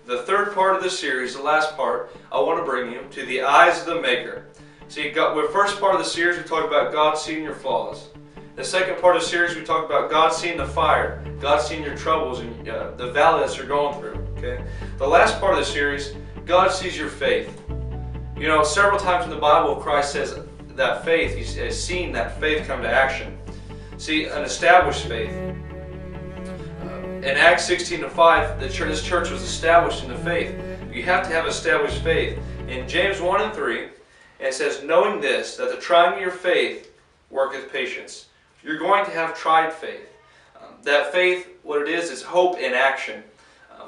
the third part of the series, the last part, I want to bring you to the eyes of the Maker. See, the first part of the series we talked about God seeing your flaws. The second part of the series we talked about God seeing the fire, God seeing your troubles and the valley that you're going through. Okay. The last part of the series, God sees your faith. You know, several times in the Bible, Christ says that faith, He has seen that faith come to action. See, an established faith. In Acts 16:5, this church was established in the faith. You have to have established faith. In James 1:3, it says, knowing this, that the trying of your faith worketh patience. You're going to have tried faith. That faith, what it is hope in action.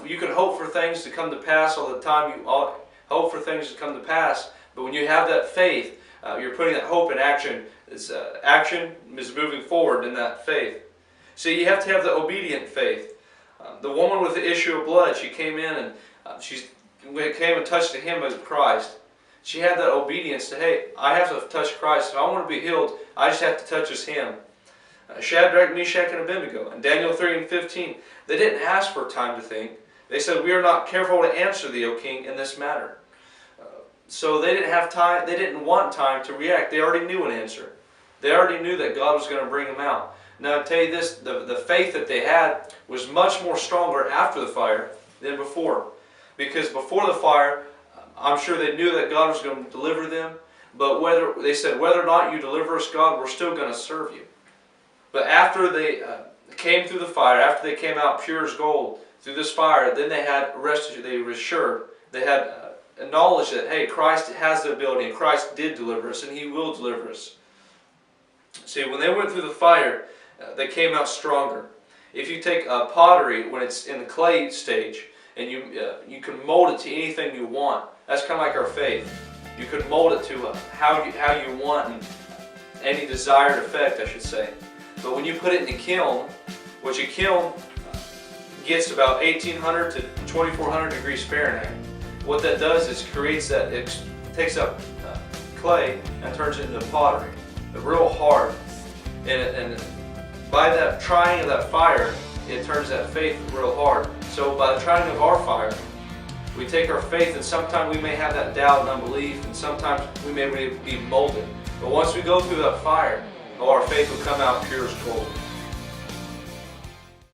You can hope for things to come to pass all the time. You hope for things to come to pass. But when you have that faith, you're putting that hope in action. Action is moving forward in that faith. See, you have to have the obedient faith. The woman with the issue of blood, she came in and she came and touched the hem of Christ. She had that obedience to, hey, I have to touch Christ. If I want to be healed, I just have to touch His hem. Shadrach, Meshach, and Abednego. In Daniel 3:15, they didn't ask for time to think. They said, we are not careful to answer thee, O king, in this matter. So they didn't have time, they didn't want time to react. They already knew an answer. They already knew that God was going to bring them out. Now I'll tell you this, the faith that they had was much more stronger after the fire than before. Because before the fire, I'm sure they knew that God was going to deliver them. But they said, whether or not you deliver us, God, we're still going to serve you. But after they came through the fire, after they came out pure as gold through this fire, then they had they were assured, they had knowledge that, hey, Christ has the ability and Christ did deliver us and He will deliver us. See, when they went through the fire, they came out stronger. If you take pottery when it's in the clay stage and you can mold it to anything you want, that's kind of like our faith. You could mold it to how you want and any desired effect, I should say. But when you put it in a kiln, which a kiln gets about 1800 to 2400 degrees Fahrenheit, what that does is creates that, it takes up clay and turns it into pottery, real hard. And by that trying of that fire, it turns that faith real hard. So by the trying of our fire, we take our faith, and sometimes we may have that doubt and unbelief, and sometimes we may be molded. But once we go through that fire, our faith will come out pure as gold.